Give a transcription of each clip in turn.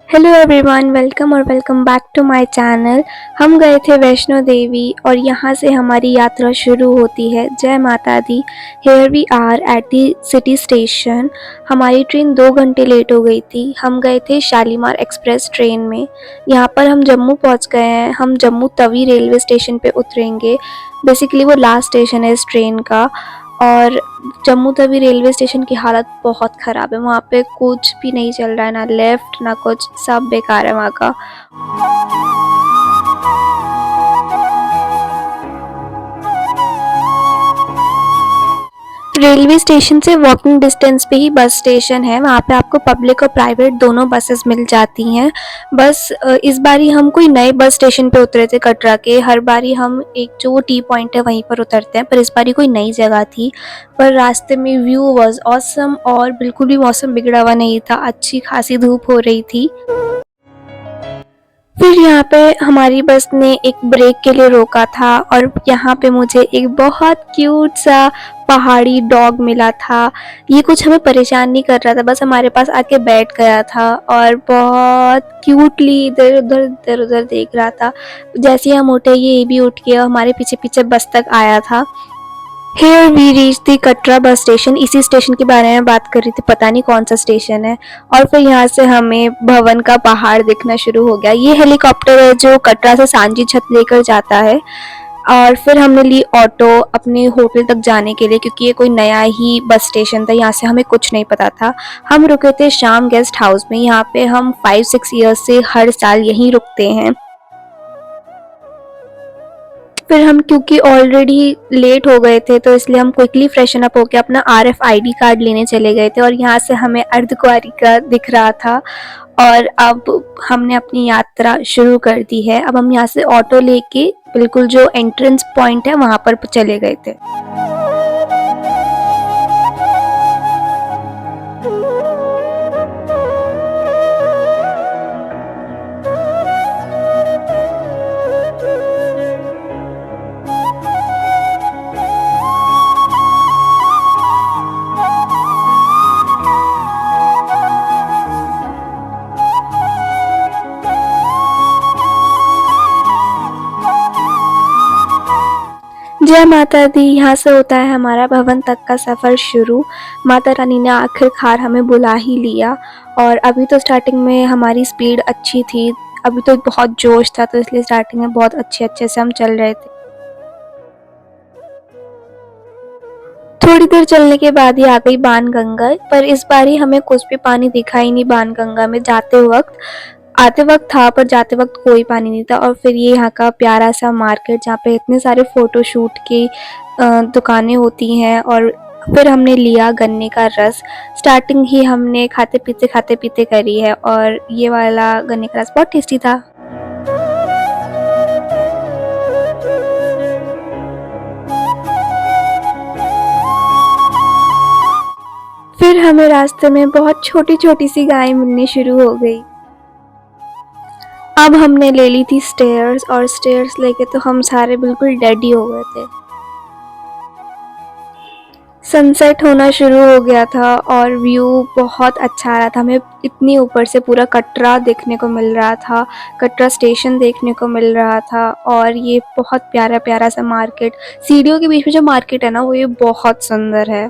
Hello everyone, welcome back to my channel. हम गए थे वैष्णो देवी और यहाँ से हमारी यात्रा शुरू होती है। जय माता दी। Here we are at the city station. हमारी ट्रेन 2 घंटे लेट हो गई थी। हम गए थे शालीमार एक्सप्रेस ट्रेन में। यहाँ पर हम जम्मू पहुँच गए हैं। हम जम्मू तवी रेलवे स्टेशन पे उतरेंगे। बेसिकली वो लास्ट स्टेशन है इस ट्रेन का। और जम्मू तवी रेलवे स्टेशन की हालत बहुत ख़राब है। वहाँ पे कुछ भी नहीं चल रहा है, ना लेफ़्ट ना कुछ, सब बेकार है वहाँ का। रेलवे स्टेशन से वॉकिंग डिस्टेंस पे ही बस स्टेशन है। वहाँ पे आपको पब्लिक और प्राइवेट दोनों बसेस मिल जाती हैं। बस इस बारी हम कोई नए बस स्टेशन पे उतरे थे कटरा के। हर बारी हम एक जो टी पॉइंट है वहीं पर उतरते हैं, पर इस बारी कोई नई जगह थी। पर रास्ते में व्यू वाज ऑसम और बिल्कुल भी मौसम बिगड़ा हुआ नहीं था। अच्छी खासी धूप हो रही थी। फिर यहाँ पे हमारी बस ने एक ब्रेक के लिए रोका था और यहाँ पे मुझे एक बहुत क्यूट सा पहाड़ी डॉग मिला था। ये कुछ हमें परेशान नहीं कर रहा था, बस हमारे पास आके बैठ गया था और बहुत क्यूटली इधर उधर देख रहा था। जैसे ही हम उठे ये भी उठ गया, हमारे पीछे पीछे बस तक आया था। Here we reach the Katra bus station. इसी स्टेशन के बारे में बात कर रही थी, पता नहीं कौन सा स्टेशन है। और फिर यहाँ से हमें भवन का पहाड़ दिखना शुरू हो गया। ये हेलीकॉप्टर है जो कटरा से सांची छत लेकर जाता है। और फिर हमने ली ऑटो अपने होटल तक जाने के लिए, क्योंकि ये कोई नया ही बस स्टेशन था, यहाँ से हमें कुछ नहीं पता था। हम रुके थे शाम गेस्ट हाउस में। यहाँ पे हम 5-6 ईयर्स से हर साल यहीं रुकते हैं। फिर हम क्योंकि ऑलरेडी लेट हो गए थे तो इसलिए हम क्विकली फ्रेशन अप होकर अपना RFID कार्ड लेने चले गए थे और यहाँ से हमें अर्धकुंवारी का दिख रहा था। और अब हमने अपनी यात्रा शुरू कर दी है। अब हम यहाँ से ऑटो लेके बिल्कुल जो एंट्रेंस पॉइंट है वहाँ पर चले गए थे। जय माता दी। यहाँ से होता है हमारा भवन तक का सफ़र शुरू। माता रानी ने आखिरकार हमें बुला ही लिया। और अभी तो स्टार्टिंग में हमारी स्पीड अच्छी थी, अभी तो बहुत जोश था, तो इसलिए स्टार्टिंग में बहुत अच्छे से हम चल रहे थे। थोड़ी देर चलने के बाद ही आ गई बाणगंगा, पर इस बार ही हमें कुछ भी पानी दिखा ही नहीं बाणगंगा में जाते वक्त। आते वक्त था पर जाते वक्त कोई पानी नहीं था। और फिर ये यहाँ का प्यारा सा मार्केट जहाँ पे इतने सारे फ़ोटोशूट की दुकानें होती हैं। और फिर हमने लिया गन्ने का रस। स्टार्टिंग ही हमने खाते पीते करी है और ये वाला गन्ने का रस बहुत टेस्टी था। फिर हमें रास्ते में बहुत छोटी सी गाय मिलनी शुरू हो गई। अब हमने ले ली थी स्टेयर्स और स्टेयर्स लेके तो हम सारे बिल्कुल डेड ही हो गए थे। सनसेट होना शुरू हो गया था और व्यू बहुत अच्छा आ रहा था। हमें इतनी ऊपर से पूरा कटरा देखने को मिल रहा था, कटरा स्टेशन देखने को मिल रहा था। और ये बहुत प्यारा सा मार्केट, सीढ़ियों के बीच में जो मार्केट है ना, वो ये बहुत सुंदर है।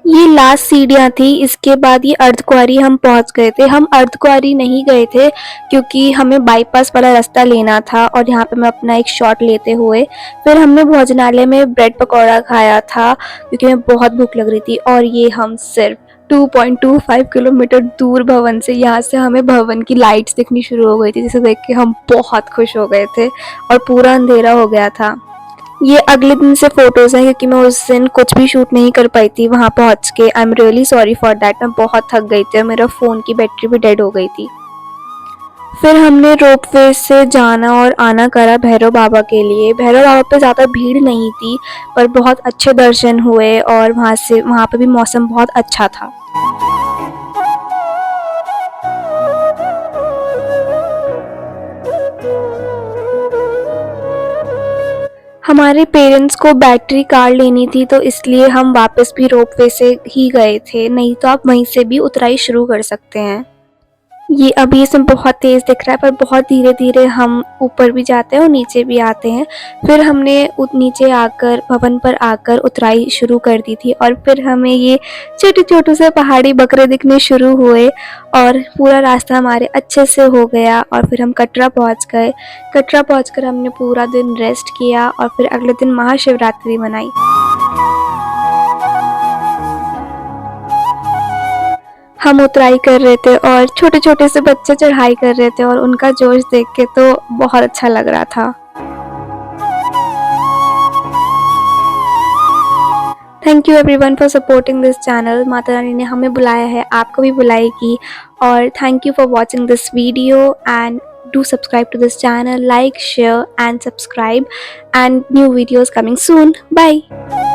ये लास्ट सीढ़ियाँ थी, इसके बाद ये अर्धकुंवारी हम पहुंच गए थे। हम अर्धकुंवारी नहीं गए थे क्योंकि हमें बाईपास वाला रास्ता लेना था और यहाँ पे मैं अपना एक शॉट लेते हुए फिर हमने भोजनालय में ब्रेड पकौड़ा खाया था क्योंकि हमें बहुत भूख लग रही थी। और ये हम सिर्फ 2.25 किलोमीटर दूर भवन से, यहाँ से हमें भवन की लाइट्स दिखनी शुरू हो गई थी, जिसे देख के हम बहुत खुश हो गए थे और पूरा अंधेरा हो गया था। ये अगले दिन से फ़ोटोज़ हैं क्योंकि मैं उस दिन कुछ भी शूट नहीं कर पाई थी वहाँ पहुँच के। I am really sorry for that. मैं बहुत थक गई थी और मेरा फ़ोन की बैटरी भी डेड हो गई थी। फिर हमने रोपवे से जाना और आना करा भैरव बाबा के लिए। भैरव बाबा पे ज़्यादा भीड़ नहीं थी पर बहुत अच्छे दर्शन हुए और वहाँ पे भी मौसम बहुत अच्छा था। हमारे पेरेंट्स को बैटरी कार लेनी थी तो इसलिए हम वापस भी रोपवे से ही गए थे, नहीं तो आप वहीं से भी उतराई शुरू कर सकते हैं। ये अभी इसमें बहुत तेज़ दिख रहा है पर बहुत धीरे-धीरे हम ऊपर भी जाते हैं और नीचे भी आते हैं। फिर हमने नीचे आकर भवन पर आकर उतराई शुरू कर दी थी और फिर हमें ये छोटे-छोटे से पहाड़ी बकरे दिखने शुरू हुए और पूरा रास्ता हमारे अच्छे से हो गया और फिर हम कटरा पहुँच गए। कटरा पहुँचकर हमने पूरा दिन रेस्ट किया और फिर अगले दिन महाशिवरात्रि मनाई। हम उतराई कर रहे थे और छोटे-छोटे से बच्चे चढ़ाई कर रहे थे और उनका जोश देख के तो बहुत अच्छा लग रहा था। Thank you everyone for supporting this channel. Mata Rani ने हमें बुलाया है, आपको भी बुलाएगी और thank you for watching this video and do subscribe to this channel, like, share and subscribe, and new videos coming soon. Bye.